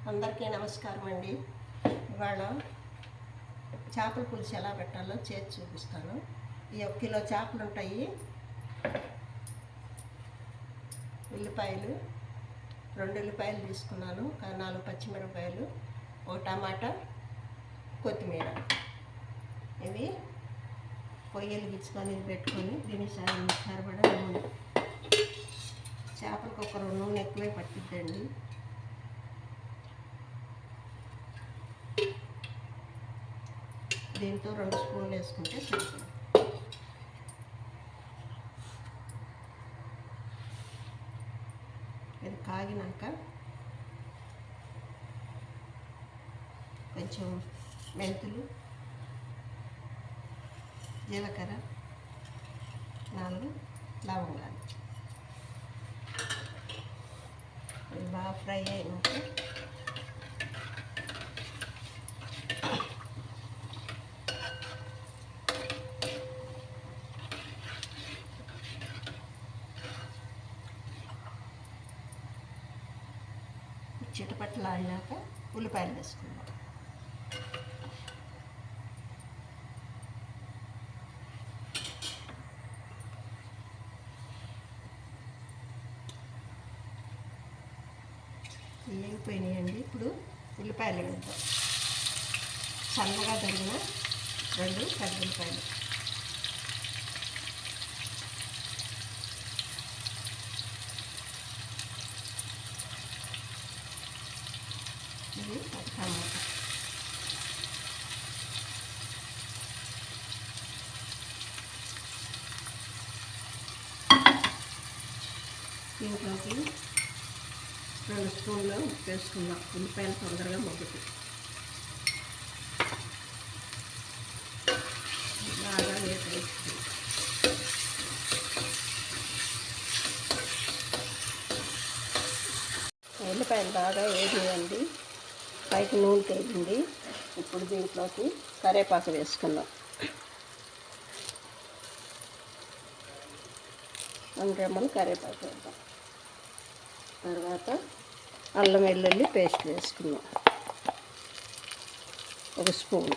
అందరికీ నమస్కారం అండి. ఇవాళ చేపల పులుసు ఎలా పెట్టాలో చేసి చూపిస్తాను. ఈ 1 కిలో చేపలు ఉంటాయి. ఉల్లిపాయలు 2 ఉల్లిపాయలు తీసుకున్నాను, 4 పచ్చిమిరపకాయలు, 1 టమాటా, కొత్తిమీర. ఇవి పొయ్యిలు గిచ్చుకొని పెట్టుకొని దీనికి సరిపడా నూనె. చేపలకు ఒక నూనె ఎక్కువే పట్టిద్దండి. దీంతో 2 స్పూన్లు వేసుకుంటే సరిపోతుంది. ఇది కాగినాక కొంచెం మెంతులు, జీలకర్ర, 4 లవంగాలు. ఇది బాగా ఫ్రై అయినాక చిటపట్లు ఆడినాక ఉల్లిపాయలు వేసుకుందాం. వేగిపోయినాయండి. ఇప్పుడు ఉల్లిపాయలు వేద్దాం. సన్నగా తరిగిన 2 పెద్ద ఉల్లిపాయలు. ఇది 1 టమాటా. దీంట్లోకి 2 స్పూన్లు ఉప్పు వేసుకుందాం. ఉల్లిపాయలు తొందరగా మగ్గుతాయి. బాగా వేసుకుందాం. ఉల్లిపాయలు బాగా వేగినాయండి. పైకి నూనె తేలింది. ఇప్పుడు దీంట్లోకి కరివేపాకు వేసుకుందాం. 2 రెమ్మలు కరివేపాకు వేద్దాం. తర్వాత అల్లం వెల్లుల్లి పేస్ట్ వేసుకుందాం, 1 స్పూన్.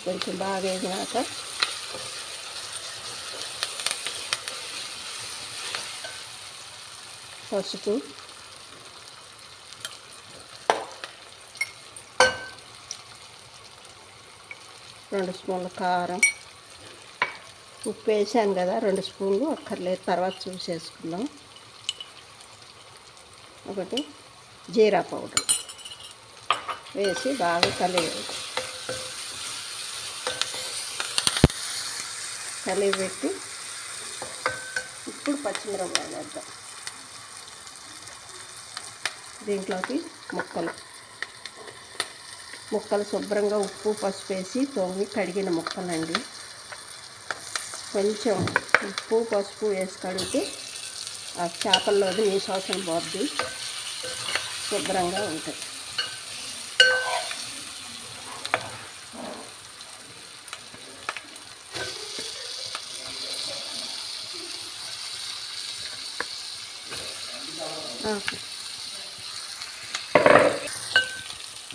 కొంచెం బాగా వేగినాక పసుపు, రెండు స్పూన్ల కారం, ఉప్పు వేసాను కదా 2 స్పూన్లు, అక్కర్లేదు తర్వాత చూసేసుకుందాం. 1 జీరా పౌడర్ వేసి బాగా కలిపెట్టి ఇప్పుడు పచ్చిమిరపకాయలు వేద్దాం. దీంట్లోకి ముక్కలు శుభ్రంగా ఉప్పు పసుపు వేసి తోమి కడిగిన ముక్కలండి. కొంచెం ఉప్పు పసుపు వేసి కడిగితే ఆ చేపల్లోది నీసు వాసన పోద్ది, శుభ్రంగా ఉంటాయి.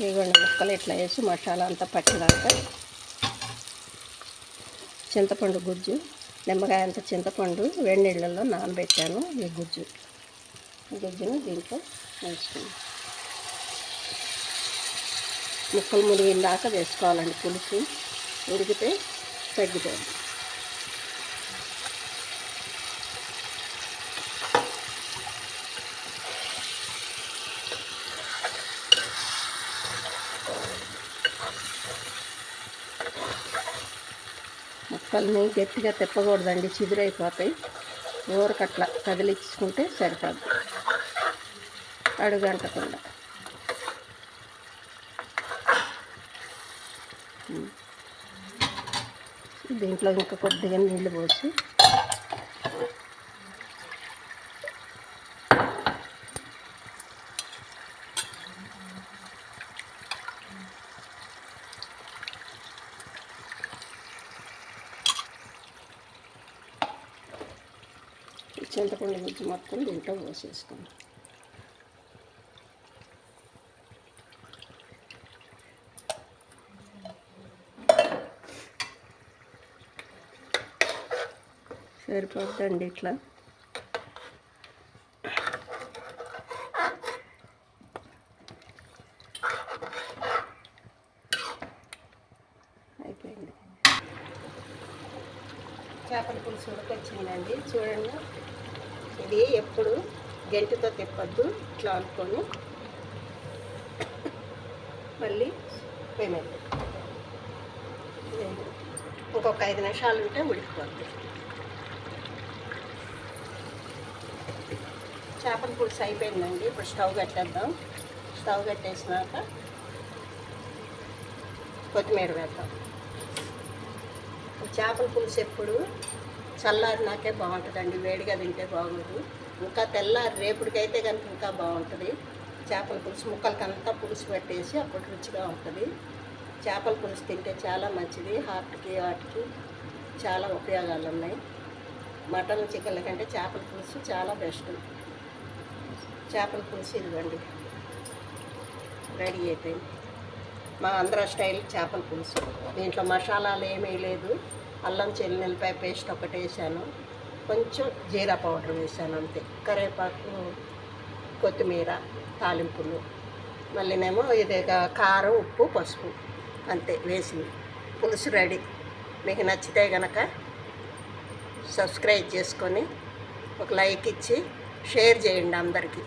ఇవ్వండి ముక్కలు ఇట్లా వేసి మసాలా అంతా పట్టినాక చింతపండు గుజ్జు, నిమ్మకాయ అంత చింతపండు వేడి నీళ్ళల్లో నానబెట్టాను. ఈ గుజ్జును దీంట్లో వేసుకున్నాను. ముక్కలు మునిగిందాక వేసుకోవాలండి. పులుసు ఉడికితే తగ్గిపోయింది. ముక్కల్ని గట్టిగా తిప్పకూడదండి, చిదురైపోతాయి. ఊరకట్లా కదిలించుకుంటే సరిపోద్ది, అడుగంటకుండా. దీంట్లో ఇంకా కొద్దిగా నీళ్ళు పోసి చింతపండు గుజ్జు మొత్తం దీంట్లో పోసేసుకుందాం. సరిపోద్దండి ఇట్లా. అయిపోయింది. చేపల పులుసు ఉడకొచ్చిందండి చూడండి. ఇది ఎప్పుడు గంటితో తిప్పద్దు, ఇట్లా అనుకొని మళ్ళీ పోయినట్టు ఇంకొక 5 నిమిషాలు ఉంటే ఉడికిపోద్ది. చేపల పులుసు అయిపోయిందండి. ఇప్పుడు స్టవ్ కట్టేద్దాం. స్టవ్ కట్టేసినాక కొత్తిమీర వేద్దాం. చేపల పులుసు ఎప్పుడు చల్లారినాకే బాగుంటుందండి, వేడిగా తింటే బాగుంటుంది. ఇంకా తెల్లారి రేపుడికైతే కనుక ఇంకా బాగుంటుంది. చేపల పులుసు ముక్కలకంతా పులుసు పెట్టేసి అప్పుడు రుచిగా ఉంటుంది. చేపల పులుసు తింటే చాలా మంచిది, హార్ట్కి వాటికి చాలా ఉపయోగాలు ఉన్నాయి. మటన్ చికెన్ల కంటే చేపల పులుసు చాలా బెస్ట్. చేపల పులుసు ఇదిగోండి రెడీ అయిపోయింది. మా ఆంధ్ర స్టైల్ చేపల పులుసు. దీంట్లో మసాలాలు ఏమీ లేదు. అల్లం వెల్లుల్లిపాయ పేస్ట్ ఒకటి వేసాను, కొంచెం జీరా పౌడర్ వేసాను అంతే. కరివేపాకు, కొత్తిమీర, తాలింపులు, మళ్ళీనేమో ఇది కారం, ఉప్పు, పసుపు అంతే వేసింది. పులుసు రెడీ. మీకు నచ్చితే కనుక సబ్స్క్రైబ్ చేసుకొని ఒక లైక్ ఇచ్చి షేర్ చేయండి అందరికీ.